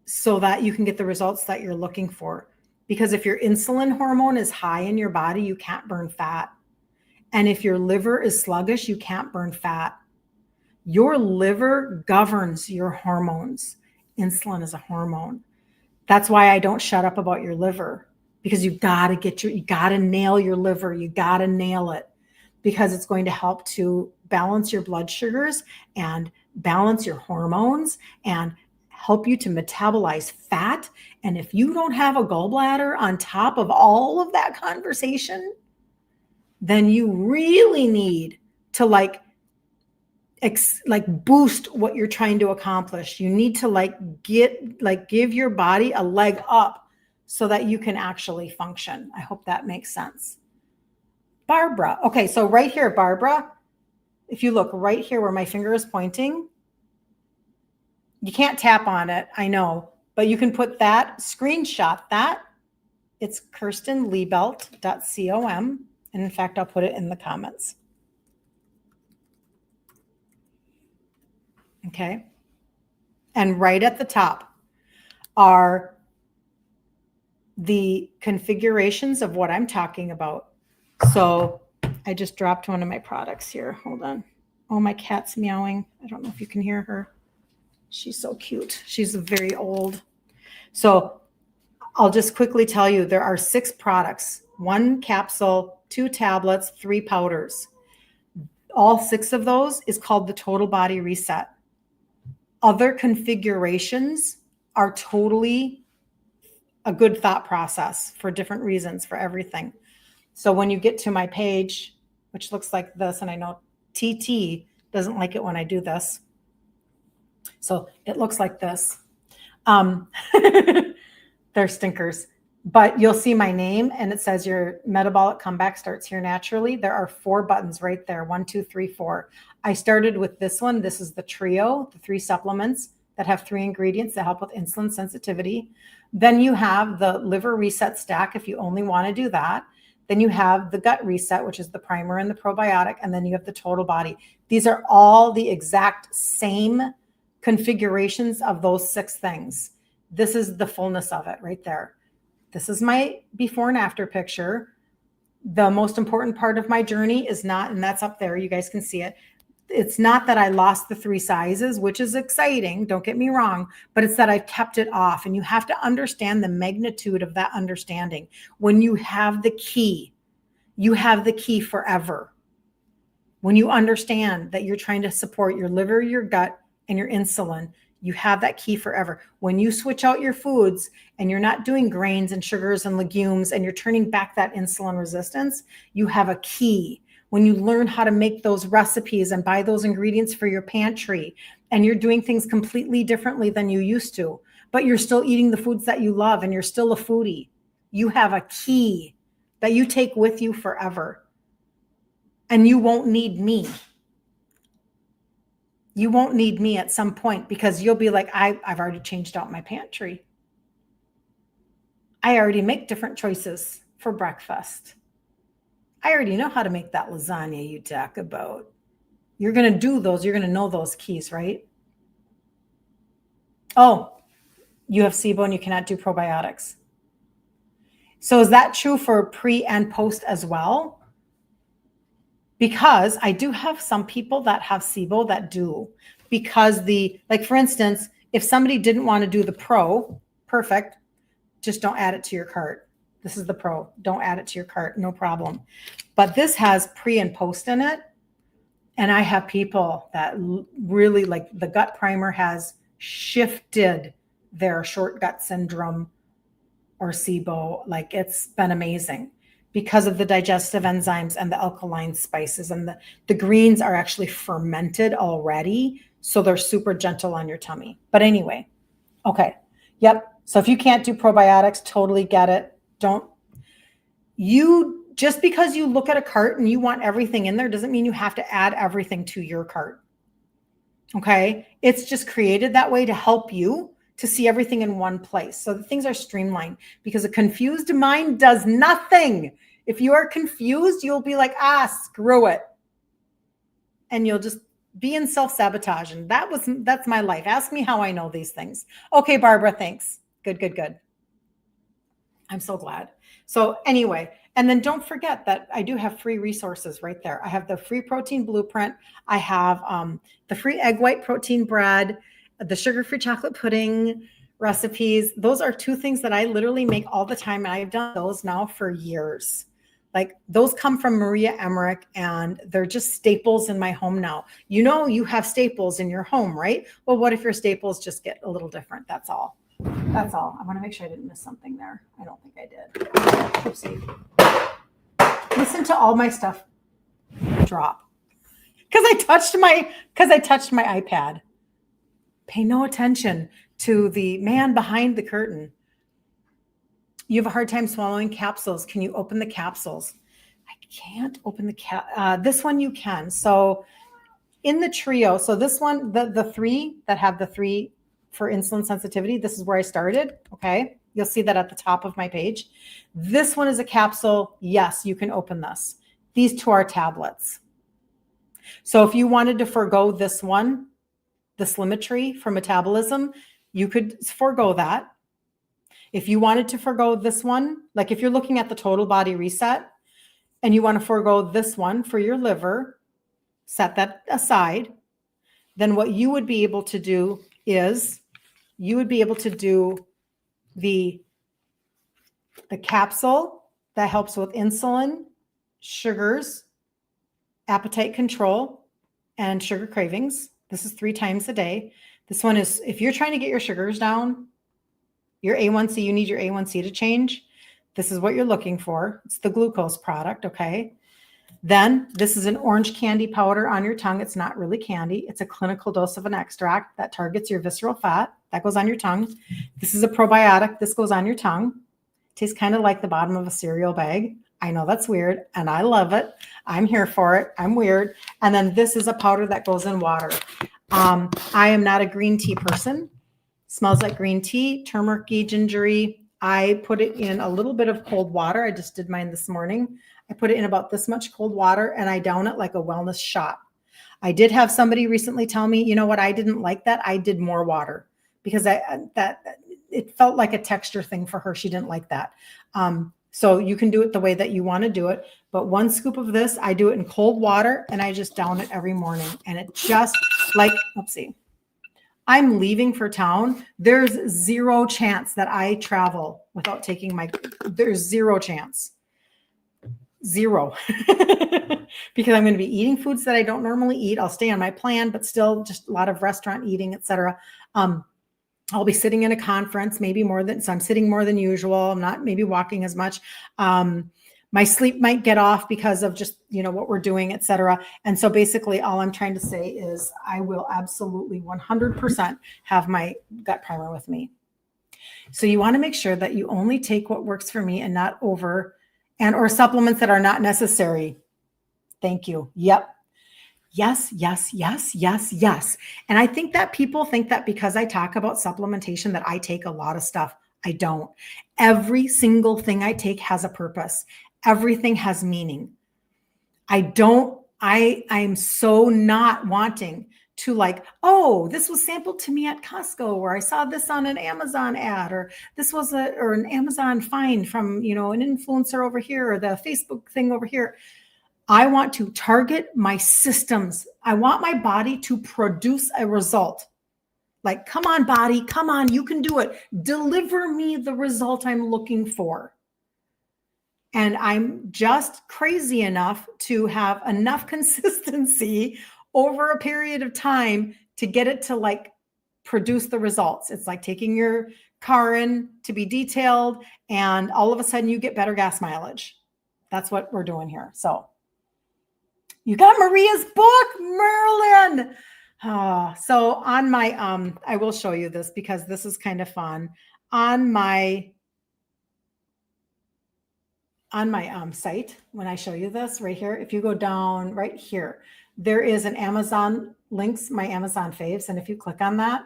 so that you can get the results that you're looking for. Because if your insulin hormone is high in your body, you can't burn fat. And if your liver is sluggish, you can't burn fat. Your liver governs your hormones. Insulin is a hormone. That's why I don't shut up about your liver, because you got to nail your liver. You got to nail it, because it's going to help to balance your blood sugars and balance your hormones and help you to metabolize fat. And if you don't have a gallbladder on top of all of that conversation, then you really need to boost what you're trying to accomplish. You need to give your body a leg up so that you can actually function. I hope that makes sense. Barbara. Okay, so right here, Barbara, if you look right here where my finger is pointing, you can't tap on it, I know, but you can put that, screenshot that. It's kirstenliebelt.com. And in fact, I'll put it in the comments. Okay. And right at the top are the configurations of what I'm talking about. So I just dropped one of my products here. Hold on. Oh, my cat's meowing. I don't know if you can hear her. She's so cute. She's very old. So I'll just quickly tell you, there are 6 products, 1 capsule, 2 tablets, 3 powders. All 6 of those is called the Total Body Reset. Other configurations are totally a good thought process for different reasons for everything. So when you get to my page, which looks like this, and I know TT doesn't like it when I do this. So it looks like this. They're stinkers. But you'll see my name and it says your metabolic comeback starts here naturally. There are 4 buttons right there. 1, 2, 3, 4. I started with this one. This is the trio, the 3 supplements that have 3 ingredients that help with insulin sensitivity. Then you have the liver reset stack if you only want to do that. Then you have the gut reset, which is the primer and the probiotic. And then you have the total body. These are all the exact same configurations of those 6 things. This is the fullness of it right there. This is my before and after picture. The most important part of my journey is not, and that's up there, you guys can see it. It's not that I lost the 3 sizes, which is exciting, don't get me wrong, but it's that I've kept it off. And you have to understand the magnitude of that understanding. When you have the key forever. When you understand that you're trying to support your liver, your gut, and your insulin, you have that key forever. When you switch out your foods and you're not doing grains and sugars and legumes and you're turning back that insulin resistance, you have a key. When you learn how to make those recipes and buy those ingredients for your pantry and you're doing things completely differently than you used to, but you're still eating the foods that you love and you're still a foodie, you have a key that you take with you forever. And you won't need me. You won't need me at some point because you'll be like, I've already changed out my pantry. I already make different choices for breakfast. I already know how to make that lasagna you talk about. You're going to do those. You're going to know those keys, right? Oh, you have SIBO and you cannot do probiotics. So is that true for pre and post as well? Because I do have some people that have SIBO that do, because for instance, if somebody didn't want to do the pro, perfect, just don't add it to your cart. This is the pro, don't add it to your cart, no problem. But this has pre and post in it. And I have people that really the gut primer has shifted their short gut syndrome or SIBO. It's been amazing. because of the digestive enzymes and the alkaline spices, and the greens are actually fermented already. So they're super gentle on your tummy. But anyway, okay. Yep. So if you can't do probiotics, totally get it. Just because you look at a cart and you want everything in there doesn't mean you have to add everything to your cart. Okay. It's just created that way to help you to see everything in one place. So the things are streamlined, because a confused mind does nothing. If you are confused, you'll be like, screw it. And you'll just be in self-sabotage. And that's my life. Ask me how I know these things. Okay, Barbara, thanks. Good. I'm so glad. So anyway, and then don't forget that I do have free resources right there. I have the free protein blueprint. I have the free egg white protein bread, the sugar-free chocolate pudding recipes. Those are two things that I literally make all the time. And I've done those now for years. Like, those come from Maria Emmerich, and they're just staples in my home now. You have staples in your home, right? Well, what if your staples just get a little different? That's all. I want to make sure I didn't miss something there. I don't think I did. Oopsie. Listen to all my stuff drop because I touched my iPad. Pay no attention to the man behind the curtain. You have a hard time swallowing capsules. Can you open the capsules? I can't open the this one you can. So in the trio, so this one, the three that have the three for insulin sensitivity, this is where I started. Okay. You'll see that at the top of my page. This one is a capsule. Yes, you can open this. These two are tablets. So if you wanted to forego this one, the Slimetry for metabolism, you could forego that. If you wanted to forego this one, like if you're looking at the total body reset and you want to forego this one for your liver, set that aside, then what you would be able to do is you would be able to do the capsule that helps with insulin, sugars, appetite control, and sugar cravings. This is 3 times a day. This one is, if you're trying to get your sugars down, your A1C, you need your A1C to change. This is what you're looking for. It's the glucose product, okay? Then this is an orange candy powder on your tongue. It's not really candy. It's a clinical dose of an extract that targets your visceral fat. That goes on your tongue. This is a probiotic. This goes on your tongue. Tastes kind of like the bottom of a cereal bag. I know that's weird, and I love it. I'm here for it. I'm weird. And then this is a powder that goes in water. I am not a green tea person. Smells like green tea, turmeric-y, gingery. I put it in a little bit of cold water. I just did mine this morning. I put it in about this much cold water, and I down it like a wellness shot. I did have somebody recently tell me, you know what, I didn't like that. I did more water because it felt like a texture thing for her. She didn't like that. So you can do it the way that you want to do it. But 1 scoop of this, I do it in cold water, and I just down it every morning. And it just like, oopsie. I'm leaving for town. There's 0 chance that I travel without taking there's 0 chance. 0. Because I'm going to be eating foods that I don't normally eat. I'll stay on my plan, but still just a lot of restaurant eating, etc. I'll be sitting in a conference, so I'm sitting more than usual. I'm not maybe walking as much. My sleep might get off because of just, what we're doing, et cetera. And so basically all I'm trying to say is I will absolutely 100% have my gut primer with me. So you want to make sure that you only take what works for me and not or supplements that are not necessary. Thank you. Yep. Yes. And I think that people think that because I talk about supplementation that I take a lot of stuff. I don't. Every single thing I take has a purpose. Everything has meaning. I'm so not wanting to this was sampled to me at Costco, or I saw this on an Amazon ad, or this was an Amazon find from, an influencer over here, or the Facebook thing over here. I want to target my systems. I want my body to produce a result. Like, come on, body, come on, you can do it. Deliver me the result I'm looking for. And I'm just crazy enough to have enough consistency over a period of time to get it to produce the results. It's like taking your car in to be detailed, and all of a sudden you get better gas mileage. That's what we're doing here. So you got Maria's book, Marilyn. So on my, I will show you this because this is kind of fun. On my site, when I show you this right here, if you go down right here, there is an Amazon links, my Amazon faves. And if you click on that,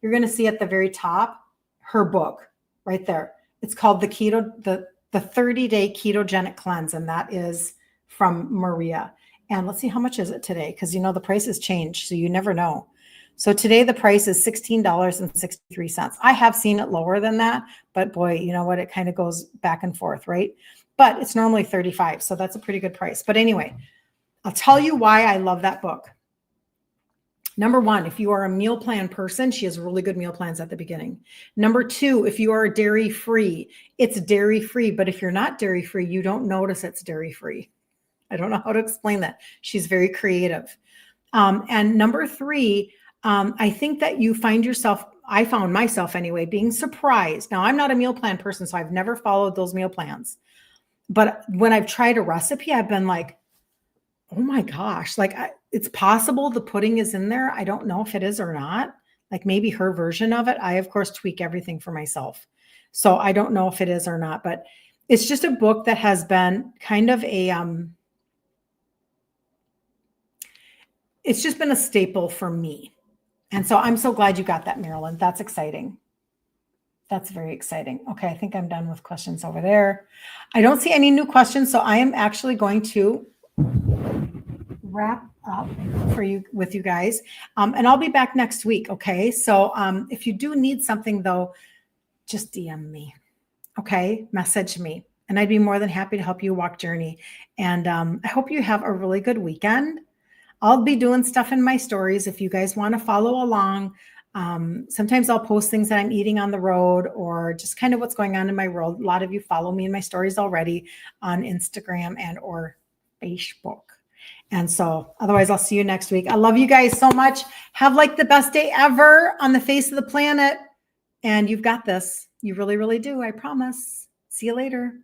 you're going to see at the very top, her book right there. It's called the 30-day ketogenic cleanse. And that is from Maria. And let's see, how much is it today? Because you know, the price has changed, so you never know. So today the price is $16.63. I have seen it lower than that, but boy, you know what? It kind of goes back and forth, right? But it's normally $35. So that's a pretty good price. But anyway, I'll tell you why I love that book. Number one, if you are a meal plan person, she has really good meal plans at the beginning. Number two, if you are dairy-free, it's dairy-free. But if you're not dairy-free, you don't notice it's dairy-free. I don't know how to explain that. She's very creative. And number three, I think that you find yourself, I found myself anyway, being surprised. Now, I'm not a meal plan person, so I've never followed those meal plans. But when I've tried a recipe, I've been like, oh my gosh, like it's possible the pudding is in there. I don't know if it is or not. Like maybe her version of it. I, of course, tweak everything for myself. So I don't know if it is or not, but it's just a book that has been kind of a, it's just been a staple for me. And so I'm so glad you got that, Marilyn. That's exciting. That's very exciting. Okay, I think I'm done with questions over there. I don't see any new questions, so I am actually going to wrap up with you guys. And I'll be back next week, okay? So if you do need something, though, just DM me, okay? Message me, and I'd be more than happy to help you walk journey. And I hope you have a really good weekend. I'll be doing stuff in my stories if you guys want to follow along. Sometimes I'll post things that I'm eating on the road or just kind of what's going on in my world. A lot of you follow me in my stories already on Instagram and or Facebook. And so otherwise I'll see you next week. I love you guys so much. Have like the best day ever on the face of the planet. And you've got this. You really, really do. I promise. See you later.